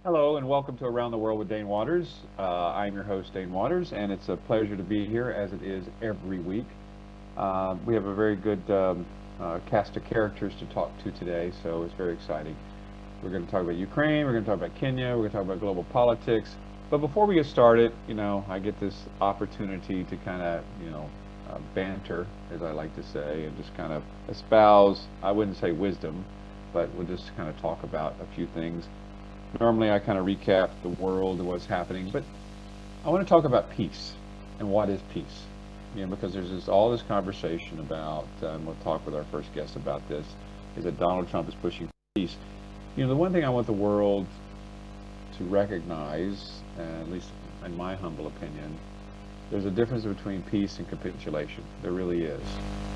Hello and welcome to Around the World with Dane Waters. I'm your host, Dane Waters, and it's a pleasure to be here as it is every week. We have a very good cast of characters to talk to today, so it's very exciting. We're going to talk about Ukraine, we're going to talk about Kenya, we're going to talk about global politics. But before we get started, I get this opportunity to kind of, banter, as I like to say, and just kind of espouse, I wouldn't say wisdom, but we'll just kind of talk about a few things. Normally, I kind of recap the world and what's happening, but I want to talk about peace and what is peace. Because there's all this conversation about, and we'll talk with our first guest about this, is that Donald Trump is pushing peace. The one thing I want the world to recognize, at least in my humble opinion, there's a difference between peace and capitulation. There really is.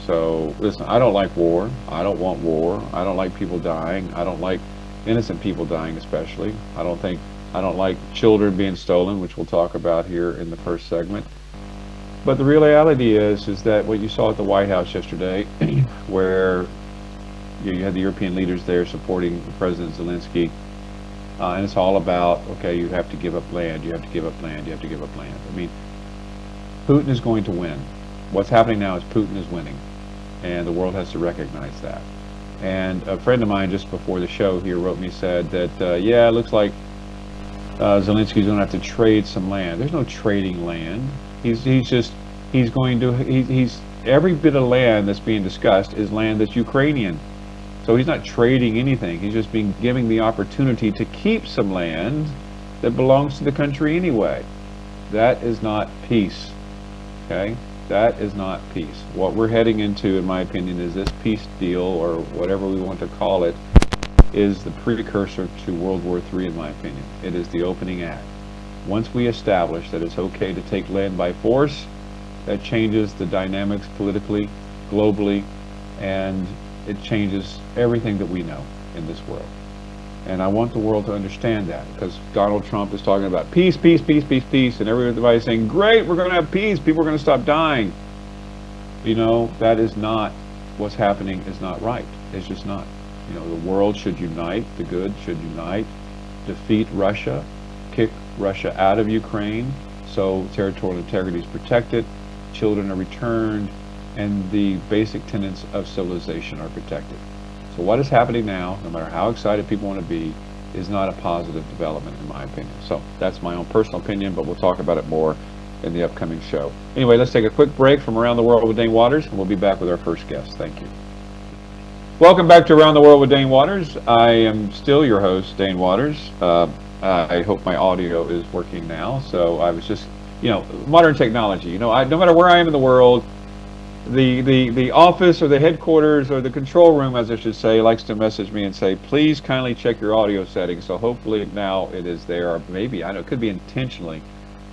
So, listen, I don't like war. I don't want war. I don't like people dying. I don't like innocent people dying, especially. I don't like children being stolen, which we'll talk about here in the first segment. But the reality is that what you saw at the White House yesterday, where you had the European leaders there supporting President Zelensky, and it's all about, okay, you have to give up land, you have to give up land, you have to give up land. I mean, Putin is going to win. What's happening now is Putin is winning, and the world has to recognize that. And a friend of mine just before the show here wrote me, said that, yeah, it looks like Zelensky's going to have to trade some land. There's no trading land. He's every bit of land that's being discussed is land that's Ukrainian. So he's not trading anything. He's just giving the opportunity to keep some land that belongs to the country anyway. That is not peace. Okay? That is not peace. What we're heading into, in my opinion, is this peace deal, or whatever we want to call it, is the precursor to World War III, in my opinion. It is the opening act. Once we establish that it's okay to take land by force, that changes the dynamics politically, globally, and it changes everything that we know in this world. And I want the world to understand that, because Donald Trump is talking about peace, peace, peace, peace, peace, and everybody's saying, great, we're going to have peace, people are going to stop dying. That is not, what's happening is not right. It's just not. The world should unite, the good should unite, defeat Russia, kick Russia out of Ukraine, so territorial integrity is protected, children are returned, and the basic tenets of civilization are protected. So what is happening now, no matter how excited people want to be, is not a positive development, in my opinion. So that's my own personal opinion, but we'll talk about it more in the upcoming show. Anyway, let's take a quick break from Around the World with Dane Waters, and we'll be back with our first guest. Thank you. Welcome back to Around the World with Dane Waters. I am still your host, Dane Waters. I hope my audio is working now. So I was just, modern technology. No matter where I am in the world, the office or the headquarters or the control room, as I should say, likes to message me and say, please kindly check your audio settings. So hopefully now it is there, or maybe, I know, it could be intentional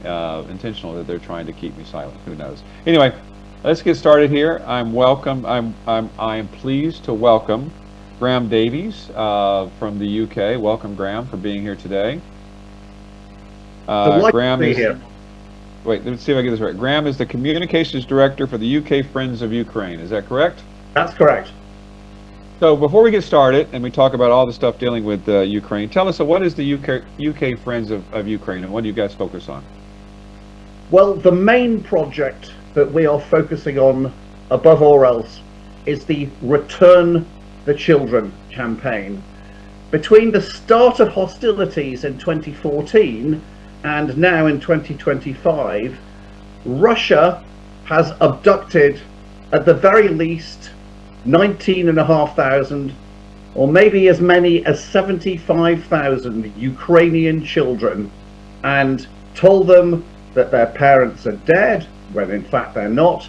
that they're trying to keep me silent. Who knows? Anyway, let's get started here. I am pleased to welcome Graham Davies from the UK. Welcome, Graham, for being here today. Delighted Graham to be is here. Wait, let's see if I get this right. Graham is the communications director for the UK Friends of Ukraine. Is that correct? That's correct. So before we get started and we talk about all the stuff dealing with Ukraine, tell us, what is the UK Friends of Ukraine, and what do you guys focus on? Well, the main project that we are focusing on above all else is the Return the Children campaign. Between the start of hostilities in 2014 and now in 2025, Russia has abducted, at the very least, 19,500, or maybe as many as 75,000 Ukrainian children, and told them that their parents are dead, when in fact they're not.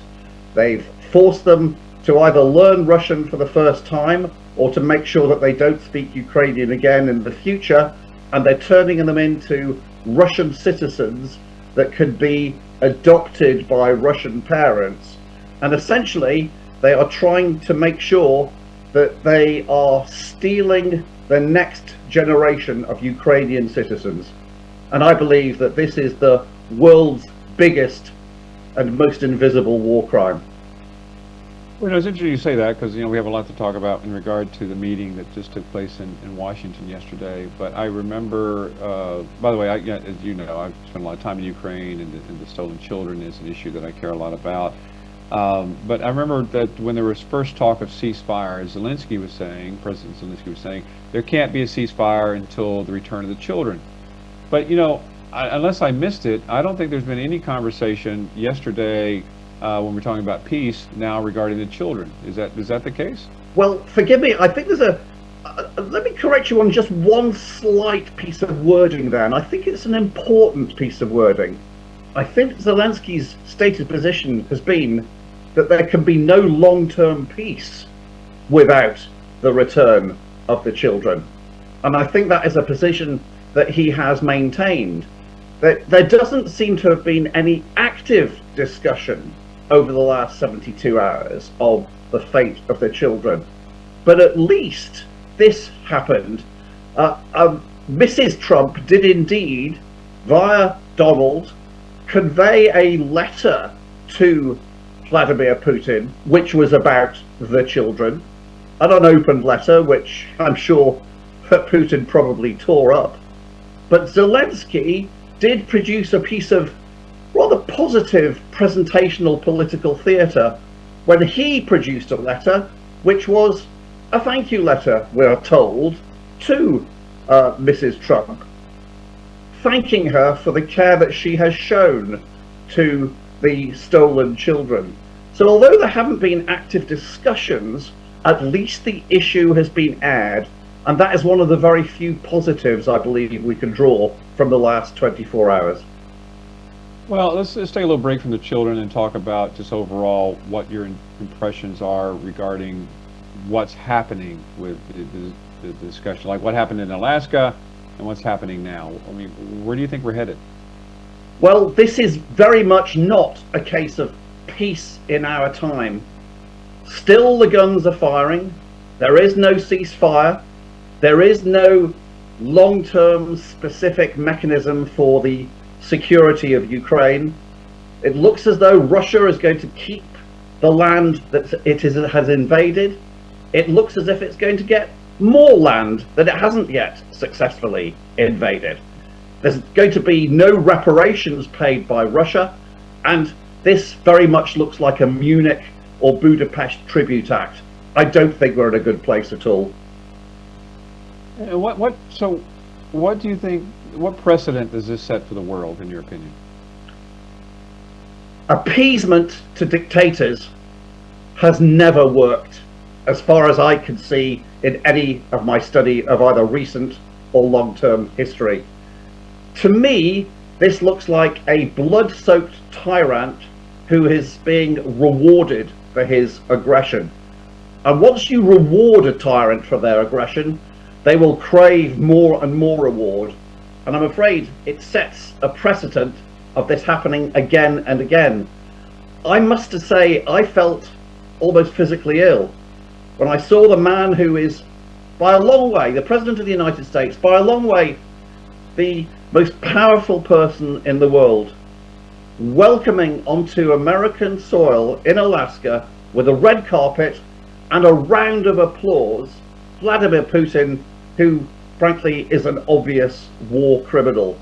They've forced them to either learn Russian for the first time, or to make sure that they don't speak Ukrainian again in the future, and they're turning them into Russian citizens that could be adopted by Russian parents. And essentially, they are trying to make sure that they are stealing the next generation of Ukrainian citizens. And I believe that this is the world's biggest and most invisible war crime. Well, it's interesting you say that because we have a lot to talk about in regard to the meeting that just took place in Washington yesterday. But I remember, by the way, yeah, as you know, I've spent a lot of time in Ukraine, and the stolen children is an issue that I care a lot about. But I remember that when there was first talk of ceasefire, Zelensky was saying, President Zelensky was saying, there can't be a ceasefire until the return of the children. But unless I missed it, I don't think there's been any conversation yesterday when we're talking about peace now regarding the children. Is that the case? Well, forgive me. I think there's let me correct you on just one slight piece of wording there, and I think it's an important piece of wording. I think Zelensky's stated position has been that there can be no long-term peace without the return of the children. And I think that is a position that he has maintained. That there doesn't seem to have been any active discussion over the last 72 hours of the fate of the children. But at least this happened. Mrs. Trump did indeed, via Donald, convey a letter to Vladimir Putin, which was about the children, an unopened letter, which I'm sure that Putin probably tore up. But Zelensky did produce a piece of rather positive presentational political theatre when he produced a letter which was a thank you letter, we're told, to Mrs. Trump, thanking her for the care that she has shown to the stolen children. So although there haven't been active discussions, at least the issue has been aired, and that is one of the very few positives I believe we can draw from the last 24 hours. Well, let's take a little break from the children and talk about just overall what your impressions are regarding what's happening with the discussion, like what happened in Alaska and what's happening now. I mean, where do you think we're headed? Well, this is very much not a case of peace in our time. Still the guns are firing. There is no ceasefire. There is no long-term specific mechanism for the security of Ukraine. It looks as though Russia is going to keep the land that has invaded. It looks as if it's going to get more land that it hasn't yet successfully invaded. There's going to be no reparations paid by Russia, and this very much looks like a Munich or Budapest tribute act. I don't think we're in a good place at all. So what do you think, what precedent does this set for the world, in your opinion? Appeasement to dictators has never worked, as far as I can see in any of my study of either recent or long-term history. To me, this looks like a blood-soaked tyrant who is being rewarded for his aggression. And once you reward a tyrant for their aggression, they will crave more and more reward. And I'm afraid it sets a precedent of this happening again and again. I must say, I felt almost physically ill when I saw the man who is, by a long way, the President of the United States, by a long way, the most powerful person in the world, welcoming onto American soil in Alaska with a red carpet and a round of applause Vladimir Putin, who frankly is an obvious war criminal.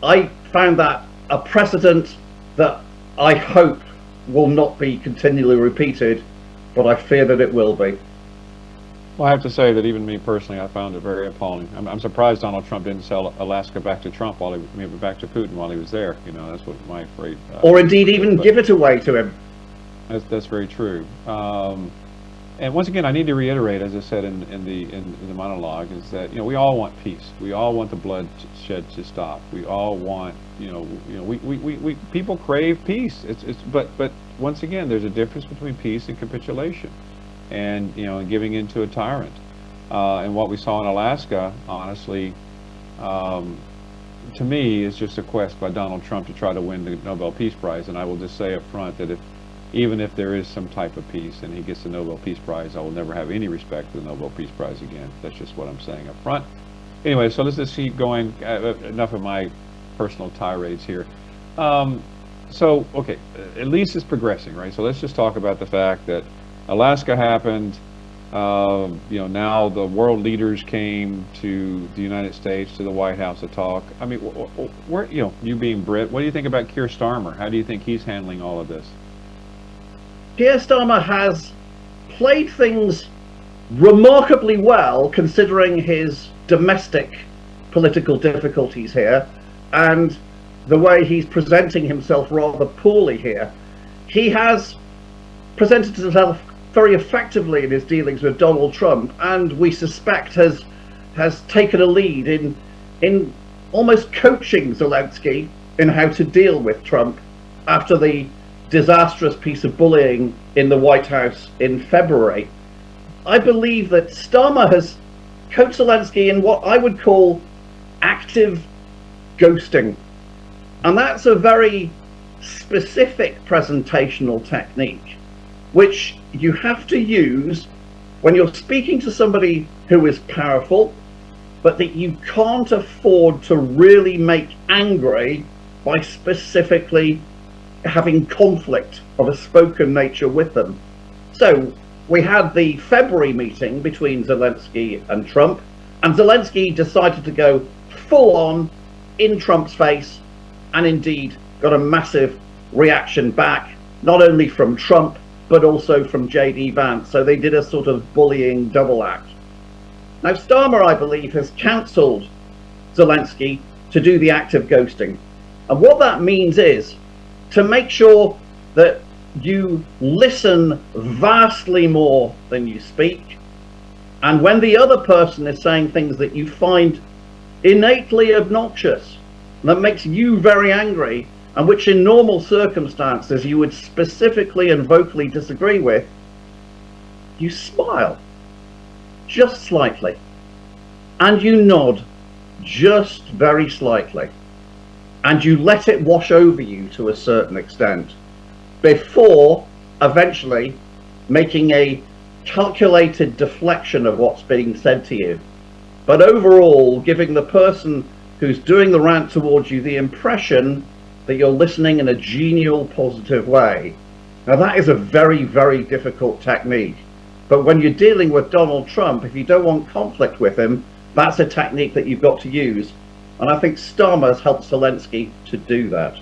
I found that a precedent that I hope will not be continually repeated, but I fear that it will be. Well, I have to say that even me personally, I found it very appalling. I'm surprised Donald Trump didn't sell Alaska back to Trump back to Putin while he was there. That's what my afraid. Or indeed even give it away to him. That's very true. And once again, I need to reiterate, as I said in the monologue, is that we all want peace. We all want the bloodshed to stop. We all want we people crave peace. But once again, there's a difference between peace and capitulation, and giving in to a tyrant. And what we saw in Alaska, honestly, to me, is just a quest by Donald Trump to try to win the Nobel Peace Prize. And I will just say up front that even if there is some type of peace and he gets the Nobel Peace Prize, I will never have any respect for the Nobel Peace Prize again. That's just what I'm saying up front. Anyway, so let's just keep going. Enough of my personal tirades here. So, okay, at least it's progressing, right? So let's just talk about the fact that Alaska happened. Now the world leaders came to the United States, to the White House to talk. I mean, where, you being Brit, what do you think about Keir Starmer? How do you think he's handling all of this? Keir Starmer has played things remarkably well, considering his domestic political difficulties here and the way he's presenting himself rather poorly here. He has presented himself very effectively in his dealings with Donald Trump, and we suspect has taken a lead in almost coaching Zelensky in how to deal with Trump after the disastrous piece of bullying in the White House in February. I believe that Starmer has coached Zelensky in what I would call active ghosting, and that's a very specific presentational technique which you have to use when you're speaking to somebody who is powerful, but that you can't afford to really make angry by specifically having conflict of a spoken nature with them. So we had the February meeting between Zelensky and Trump, and Zelensky decided to go full on in Trump's face, and indeed got a massive reaction back, not only from Trump but also from J.D. Vance. So they did a sort of bullying double act. Now Starmer, I believe, has counselled Zelensky to do the active ghosting, and what that means is to make sure that you listen vastly more than you speak, and when the other person is saying things that you find innately obnoxious, that makes you very angry, and which in normal circumstances you would specifically and vocally disagree with, you smile just slightly and you nod just very slightly, and you let it wash over you to a certain extent before eventually making a calculated deflection of what's being said to you, but overall giving the person who's doing the rant towards you the impression that you're listening in a genial, positive way. Now that is a very, very difficult technique, but when you're dealing with Donald Trump, if you don't want conflict with him, that's a technique that you've got to use, and I think Starmer's helped Zelensky to do that.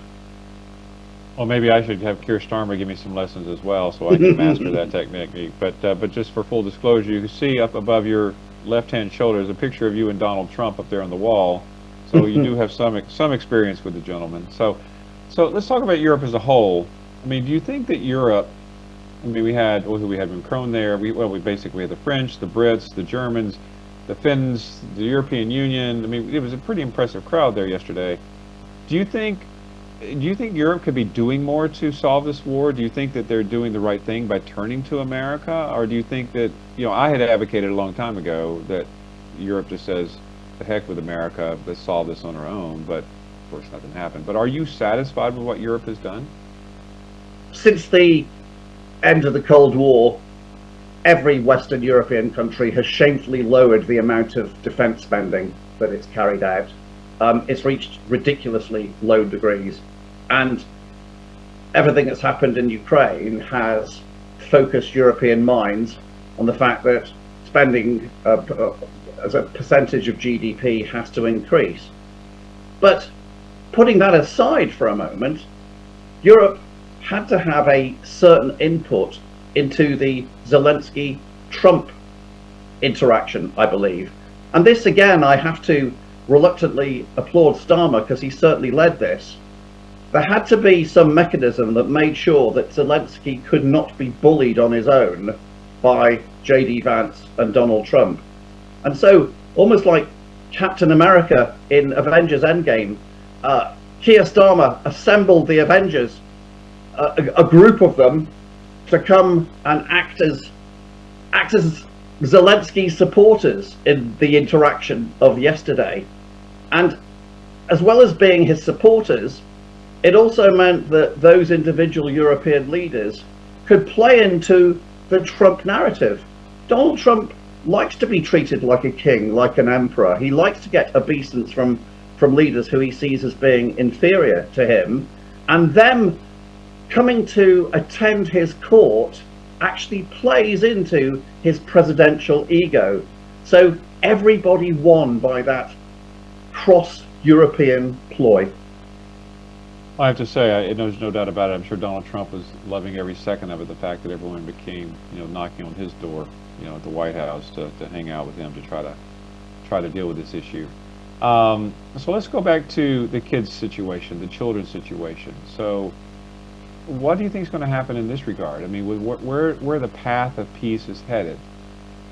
Well, maybe I should have Keir Starmer give me some lessons as well, so I can master that technique. But just for full disclosure, you can see up above your left-hand shoulder is a picture of you and Donald Trump up there on the wall. So you do have some experience with the gentleman. So let's talk about Europe as a whole. I mean, do you think that Europe? I mean, we had Macron there. We basically had the French, the Brits, the Germans, the Finns, the European Union. I mean, it was a pretty impressive crowd there yesterday. Do you think Europe could be doing more to solve this war? Do you think that they're doing the right thing by turning to America, or do you think that I had advocated a long time ago that Europe just says, the heck with America, let's solve this on our own, but of course nothing happened. But are you satisfied with what Europe has done? Since the end of the Cold War, every Western European country has shamefully lowered the amount of defense spending that it's carried out. It's reached ridiculously low degrees, and everything that's happened in Ukraine has focused European minds on the fact that spending as a percentage of GDP has to increase. But putting that aside for a moment, Europe had to have a certain input into the Zelensky-Trump interaction, I believe. And this, again, I have to reluctantly applaud Starmer, because he certainly led this. There had to be some mechanism that made sure that Zelensky could not be bullied on his own by J.D. Vance and Donald Trump. And so, almost like Captain America in Avengers Endgame, Keir Starmer assembled the Avengers, a group of them, to come and act as Zelensky's supporters in the interaction of yesterday. And as well as being his supporters, it also meant that those individual European leaders could play into the Trump narrative. Donald Trump likes to be treated like a king, like an emperor. He likes to get obeisance from leaders who he sees as being inferior to him, and them coming to attend his court actually plays into his presidential ego. So everybody won by that cross-European ploy. I have to say, there's no doubt about it. I'm sure Donald Trump was loving every second of it. The fact that everyone became, knocking on his door, at the White House to hang out with him to try to deal with this issue. So let's go back to the kids' situation, the children's situation. So, what do you think is going to happen in this regard? I mean, where the path of peace is headed?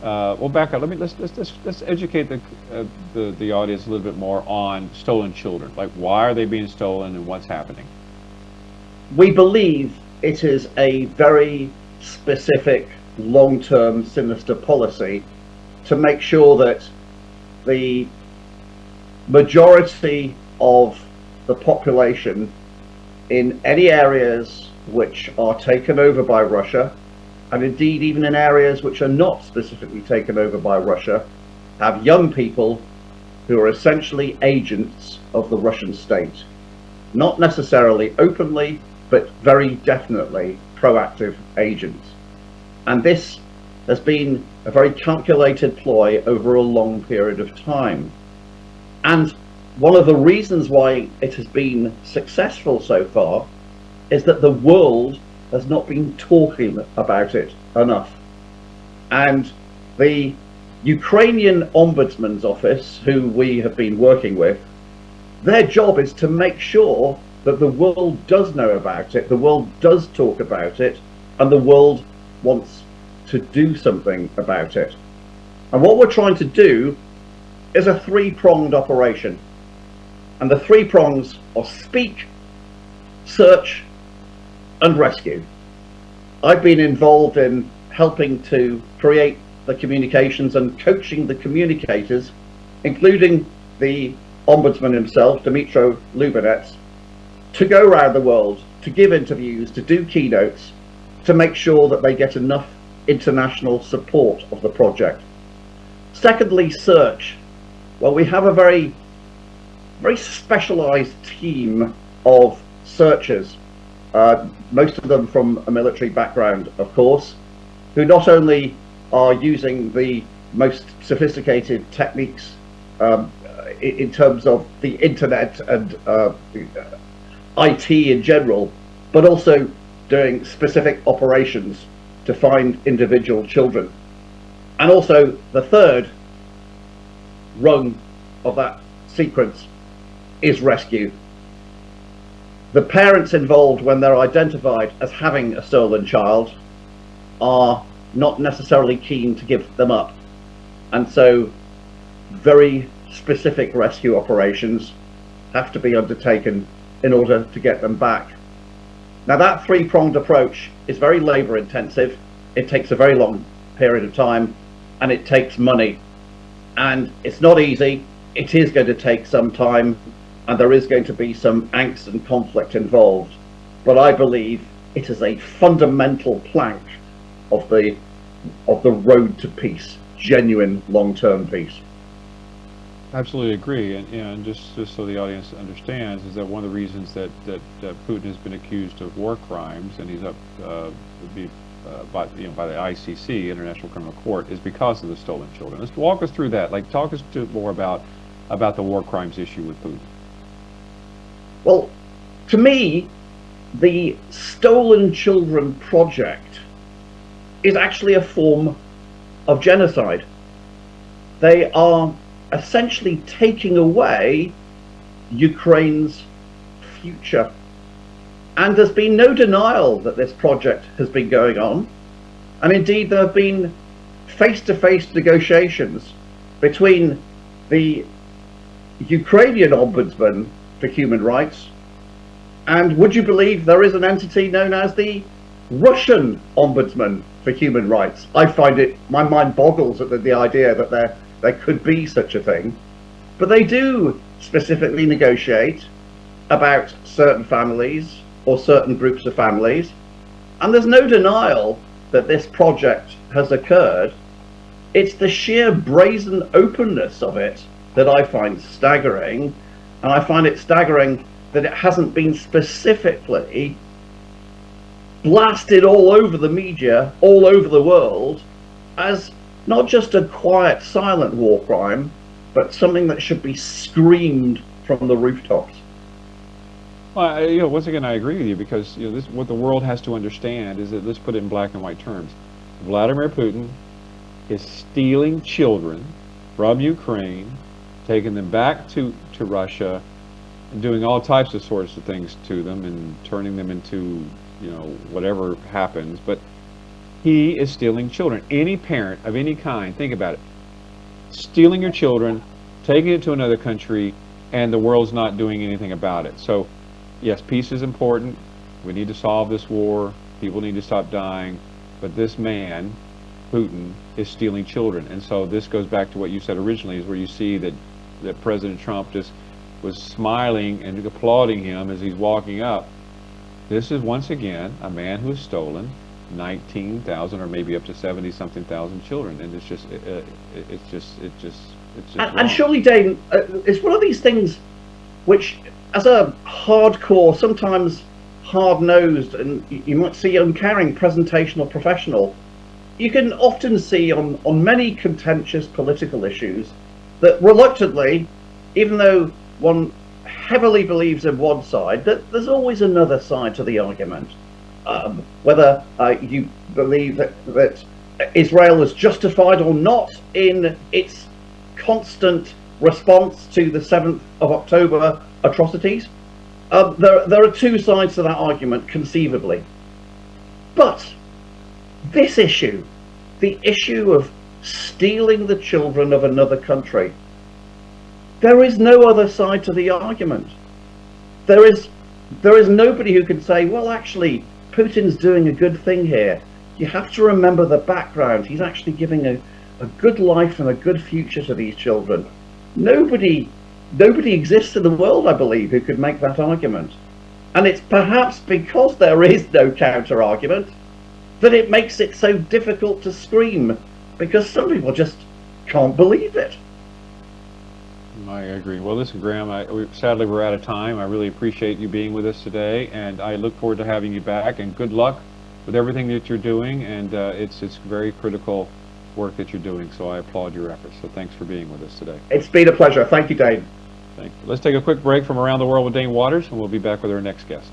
We'll back up. Let's educate the audience a little bit more on stolen children. Like, why are they being stolen and what's happening? We believe it is a very specific, long-term, sinister policy to make sure that the majority of the population in any areas which are taken over by Russia, and indeed even in areas which are not specifically taken over by Russia, have young people who are essentially agents of the Russian state. Not necessarily openly, but very definitely proactive agents. And this has been a very calculated ploy over a long period of time. And one of the reasons why it has been successful so far is that the world has not been talking about it enough. And the Ukrainian Ombudsman's office, who we have been working with, their job is to make sure that the world does know about it, the world does talk about it, and the world wants to do something about it. And what we're trying to do is a three-pronged operation. And the three prongs are speak, search, and rescue. I've been involved in helping to create the communications and coaching the communicators, including the Ombudsman himself, Dmitry Lubinets, to go around the world, to give interviews, to do keynotes, to make sure that they get enough international support of the project. Secondly, search. Well, we have a very specialized team of searchers, most of them from a military background, of course, who not only are using the most sophisticated techniques in terms of the internet and IT in general, but also doing specific operations to find individual children. And also the third rung of that sequence is rescue. The parents involved, when they're identified as having a stolen child, are not necessarily keen to give them up. And so very specific rescue operations have to be undertaken in order to get them back. Now, that three-pronged approach is very labor intensive. It takes a very long period of time, and it takes money. And it's not easy. It is going to take some time, and there is going to be some angst and conflict involved. But I believe it is a fundamental plank of the road to peace, genuine long-term peace. Absolutely agree, and just so the audience understands, is that one of the reasons that Putin has been accused of war crimes, and he's up to be by the ICC, International Criminal Court, is because of the stolen children. Let's walk us through that. Like, talk us more about the war crimes issue with Putin. Well, to me, the Stolen Children Project is actually a form of genocide. They are essentially taking away Ukraine's future. And there's been no denial that this project has been going on. And indeed, there have been face-to-face negotiations between the Ukrainian Ombudsman for Human Rights, and would you believe there is an entity known as the Russian Ombudsman for Human Rights? I find it, my mind boggles at the idea that there could be such a thing. But they do specifically negotiate about certain families or certain groups of families, and there's no denial that this project has occurred. It's the sheer brazen openness of it that I find staggering, and I find it staggering that it hasn't been specifically blasted all over the media, all over the world, as not just a quiet, silent war crime, but something that should be screamed from the rooftops. Well, once again, I agree with you, because this, what the world has to understand is that, let's put it in black and white terms. Vladimir Putin is stealing children from Ukraine, taking them back to Russia, and doing all types of sorts of things to them, and turning them into, whatever happens. But he is stealing children. Any parent of any kind, think about it. Stealing your children, taking it to another country, and the world's not doing anything about it. So, yes, peace is important. We need to solve this war. People need to stop dying. But this man, Putin, is stealing children. And so this goes back to what you said originally, is where you see that President Trump just was smiling and applauding him as he's walking up. This is, once again, a man who has stolen 19,000 or maybe up to 70-something thousand children. And it's just and surely, Dane, it's one of these things which, as a hardcore, sometimes hard-nosed, and you might see uncaring presentational professional, you can often see on many contentious political issues that reluctantly, even though one heavily believes in one side, that there's always another side to the argument. Whether you believe that Israel is justified or not in its constant response to the 7th of October atrocities, there are two sides to that argument, conceivably. But this issue, the issue of stealing the children of another country, there is no other side to the argument. There is nobody who can say, well, actually, Putin's doing a good thing here. You have to remember the background. He's actually giving a good life and a good future to these children. Nobody exists in the world, I believe, who could make that argument. And it's perhaps because there is no counter argument that it makes it so difficult to scream, because some people just can't believe it. I agree. Well, listen, Graham, sadly we're out of time. I really appreciate you being with us today, and I look forward to having you back, and good luck with everything that you're doing, and it's very critical work that you're doing, so I applaud your efforts. So thanks for being with us today. It's been a pleasure. Thank you, Dane. Thank you. Let's take a quick break from Around the World with Dane Waters, and we'll be back with our next guest.